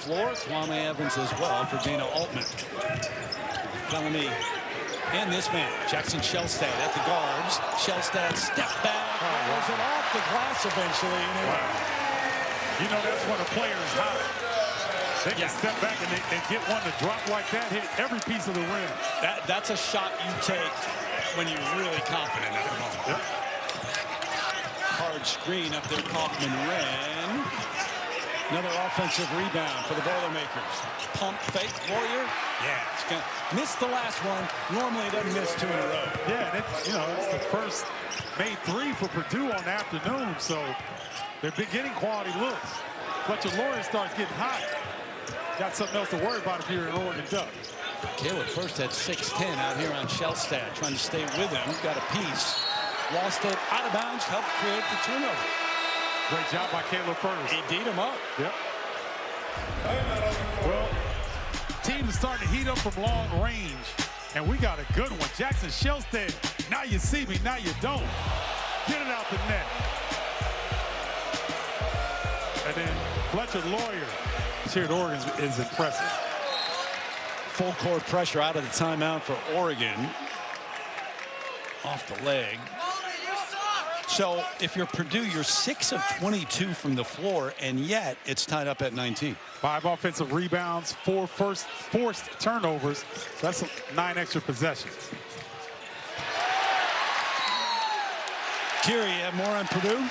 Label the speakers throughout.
Speaker 1: Floor, Kwame Evans as well for Dana Altman. Bellamy and this man, Jackson Shellstad at the guards. Shellstad step back, rolls it off the glass eventually.
Speaker 2: You know that's when a player is hot. They can step back and get one to drop like that, hit every piece of the rim.
Speaker 1: That's a shot you take when you're really confident at the moment.
Speaker 2: Yep.
Speaker 1: Hard screen up there, Kaufman-Renn. Another offensive rebound for the Boilermakers. Pump fake, Warrior. Yeah, it's gonna miss the last one. Normally it doesn't miss 2 in a row.
Speaker 2: Yeah, and it's the first made 3 for Purdue on the afternoon, so they're beginning quality looks. Fletcher Loyer starts getting hot. Got something else to worry about if you're an Oregon Duck.
Speaker 1: Caleb first had 6'10" out here on Shellstad, trying to stay with him. Got a piece. Lost it out of bounds, helped create the turnover.
Speaker 2: Great job by Caleb first.
Speaker 1: He beat him up.
Speaker 2: Yep. Well, team is starting to heat up from long range, and we got a good one. Jackson Shellstad. Now you see me, now you don't. Get it out the net. And then Fletcher Loyer here at Oregon is impressive.
Speaker 1: Full court pressure out of the timeout for Oregon. Off the leg. So if you're Purdue, you're 6 of 22 from the floor, and yet it's tied up at 19.
Speaker 2: 5 offensive rebounds, 4 forced turnovers. That's 9 extra possessions.
Speaker 1: Kiri, you have more on Purdue?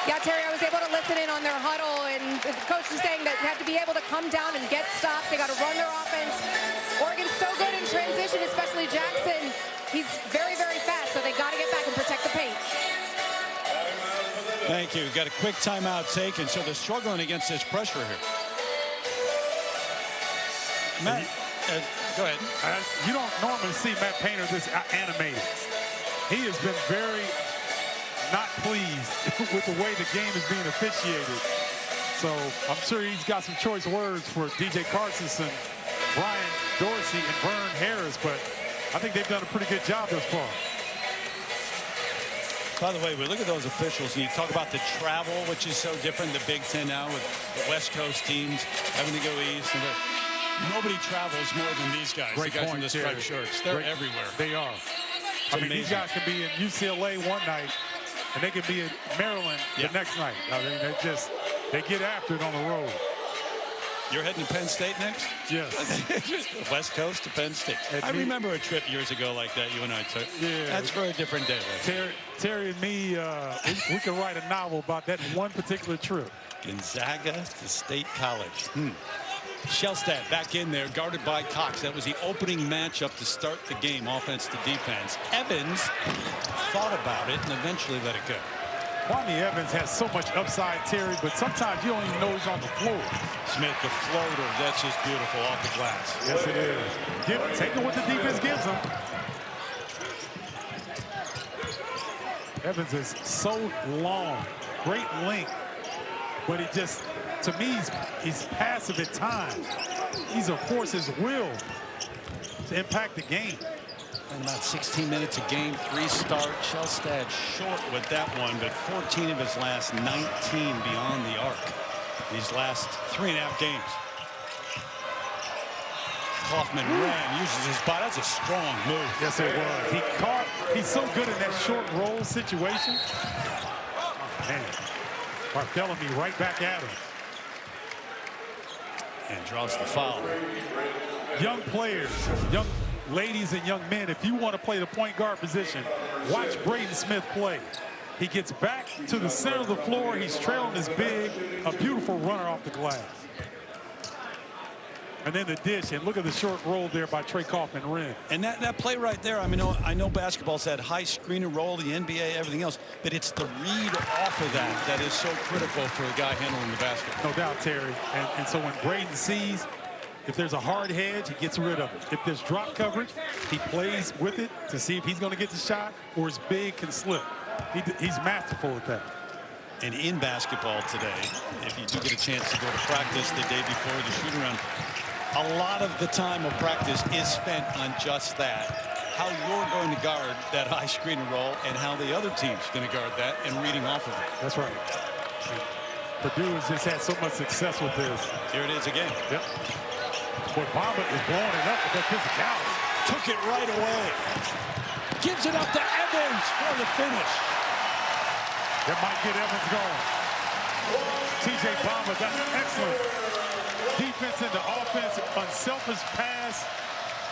Speaker 3: Yeah, Terry, I was able to listen in on their huddle, and the coach was saying that you have to be able to come down and get stops. They got to run their offense. Oregon's so good in transition, especially Jackson. He's very, very fast, so they got to get back and protect the paint.
Speaker 1: Thank you. Got a quick timeout taken, so they're struggling against this pressure here. Matt, go ahead.
Speaker 2: You don't normally see Matt Painter this animated. He has been very not pleased with the way the game is being officiated. So I'm sure he's got some choice words for DJ Carstensen, Brian Dorsey, and Vern Harris, but I think they've done a pretty good job thus far.
Speaker 1: By the way, we look at those officials, and you talk about the travel, which is so different, the Big Ten now with the West Coast teams having to go east. And nobody travels more than these guys.
Speaker 2: Great
Speaker 1: the guys
Speaker 2: point,
Speaker 1: in the striped shirts. They're everywhere.
Speaker 2: They are. I mean, these guys can be in UCLA one night, and they can be in Maryland the next night. I mean, they get after it on the road.
Speaker 1: You're heading to Penn State next?
Speaker 2: Yes.
Speaker 1: West Coast to Penn State. I remember a trip years ago like that you and I took.
Speaker 2: Yeah.
Speaker 1: That's for a different day.
Speaker 2: Terry and me, we could write a novel about that one particular trip.
Speaker 1: Gonzaga to State College. Shellstad back in there, guarded by Cox. That was the opening matchup to start the game, offense to defense. Evans thought about it and eventually let it go.
Speaker 2: Kwame Evans has so much upside, Terry, but sometimes you don't even know he's on the floor.
Speaker 1: Smith, the floater, that's just beautiful off the glass.
Speaker 2: Yes, it is. Taking what the defense gives him. Evans is so long, great length, but he just, to me, he's passive at times. He's a force his will to impact the game.
Speaker 1: And about 16 minutes a game, 3 start. Shellstad short with that one, but 14 of his last 19 beyond the arc. These last 3.5 games. Kaufman-Renn uses his body. That's a strong move.
Speaker 2: Yes, it was. He's so good in that short roll situation. Oh, man. Barthélemy right back at him.
Speaker 1: And draws the foul.
Speaker 2: Young players, young ladies and young men, if you want to play the point guard position, watch Braden Smith play. He gets back to the center of the floor. He's trailing his big, a beautiful runner off the glass. And then the dish, and look at the short roll there by Trey Kaufman-Renn.
Speaker 1: And that play right there, I mean, I know basketball's that high screen and roll, the NBA, everything else, but it's the read off of that is so critical for a guy handling the basketball.
Speaker 2: No doubt, Terry. And so when Braden sees, if there's a hard hedge, he gets rid of it. If there's drop coverage, he plays with it to see if he's going to get the shot or his big can slip. He's masterful at that.
Speaker 1: And in basketball today, if you do get a chance to go to practice the day before the shoot-around, a lot of the time of practice is spent on just that. How you're going to guard that high screen and roll and how the other team's going to guard that and reading off of it.
Speaker 2: That's right. Purdue has just had so much success with this.
Speaker 1: Here it is again.
Speaker 2: Yep. Boy, Bamba is blowing it up with that physicality.
Speaker 1: Took it right away. Gives it up to Evans for the finish.
Speaker 2: That might get Evans going. TJ Bamba, that's excellent. Defense into offense, unselfish pass,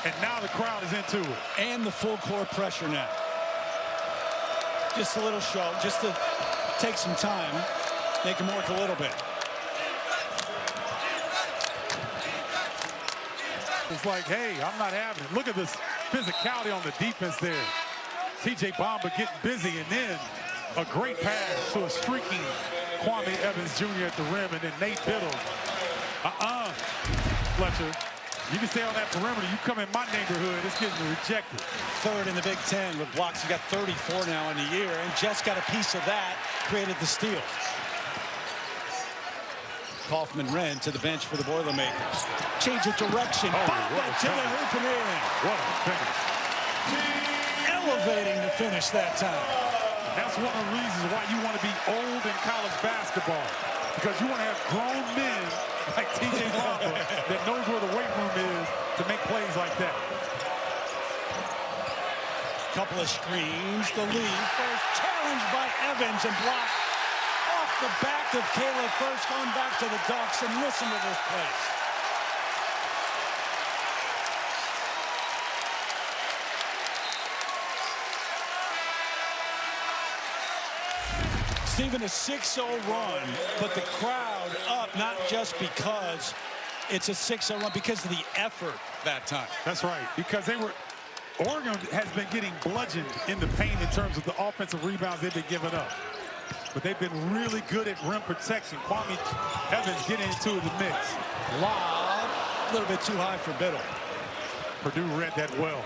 Speaker 2: and now the crowd is into it.
Speaker 1: And the full court pressure now. Just a little show, just to take some time, make him work a little bit.
Speaker 2: It's like, hey, I'm not having it. Look at this physicality on the defense there. TJ Bamba getting busy, and then a great pass to a streaking Kwame Evans Jr. at the rim, and then Nate Biddle. Fletcher, you can stay on that perimeter. You come in my neighborhood, it's getting rejected.
Speaker 1: Third in the Big Ten with blocks. He got 34 now in the year, and Jess got a piece of that, created the steal. Kaufman-Renn to the bench for the Boilermakers. Change of direction. Bamba to the hoop and in.
Speaker 2: What a finish.
Speaker 1: Elevating the finish that time.
Speaker 2: That's one of the reasons why you want to be old in college basketball, because you want to have grown men like TJ Bamba that knows where the weight room is to make plays like that.
Speaker 1: Couple of screens. The lead. First challenged by Evans and blocked off the back of Caleb. First going back to the Ducks, and listen to this place. Even a 6-0 run, but the crowd up, not just because it's a 6-0 run, because of the effort that time.
Speaker 2: That's right, because Oregon has been getting bludgeoned in the paint in terms of the offensive rebounds they've been giving up. But they've been really good at rim protection. Kwame Evans getting into the mix.
Speaker 1: Lob, a little bit too high for Biddle.
Speaker 2: Purdue read that well.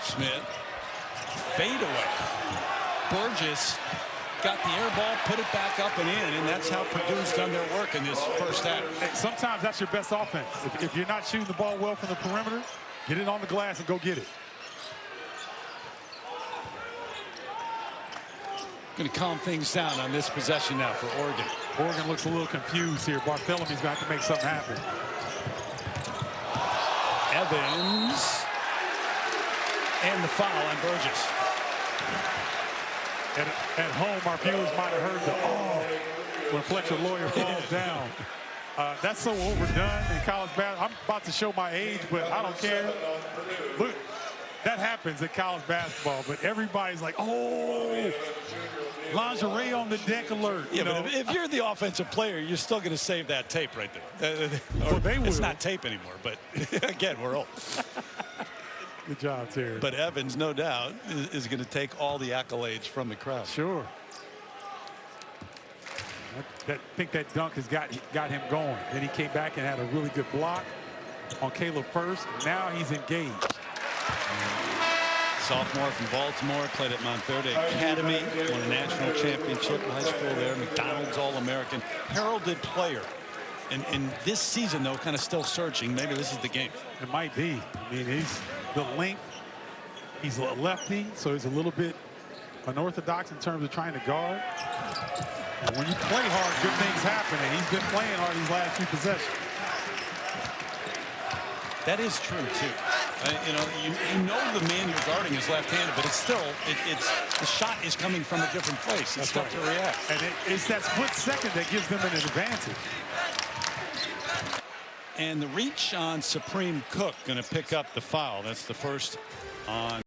Speaker 1: Smith. Fade away. Burgess got the air ball, put it back up and in, and that's how Purdue's done their work in this first half.
Speaker 2: Hey, sometimes that's your best offense. If you're not shooting the ball well from the perimeter, get it on the glass and go get it.
Speaker 1: Going to calm things down on this possession now for Oregon.
Speaker 2: Oregon looks a little confused here. Barthelomew's got to make something happen.
Speaker 1: Evans. And the foul on Burgess.
Speaker 2: At home, our viewers might have heard the when Fletcher Lawyer falls down. That's so overdone in college basketball. I'm about to show my age, but I don't care. Look, that happens in college basketball, but everybody's like, oh, lingerie on the deck alert.
Speaker 1: Yeah, but if you're the offensive player, you're still going to save that tape right there.
Speaker 2: Well, they will.
Speaker 1: It's not tape anymore, but again, we're old.
Speaker 2: Good job, Terry.
Speaker 1: But Evans, no doubt, is going to take all the accolades from the crowd.
Speaker 2: Sure. I think that dunk has got him going. Then he came back and had a really good block on Caleb first. Now he's engaged.
Speaker 1: Sophomore from Baltimore, played at Montverde Academy, won a national championship in high school there, McDonald's All-American, heralded player. And this season, though, kind of still searching. Maybe this is the game.
Speaker 2: It might be. I mean, he's the length. He's a lefty, so he's a little bit unorthodox in terms of trying to guard. And when you play hard, good things happen, and he's been playing hard these last few possessions.
Speaker 1: That is true, too. You know the man you're guarding is left-handed, but it's still, the shot is coming from a different place. It's tough to react.
Speaker 2: And it's that split second that gives them an advantage.
Speaker 1: And the reach on Supreme Cook going to pick up the foul. That's the first on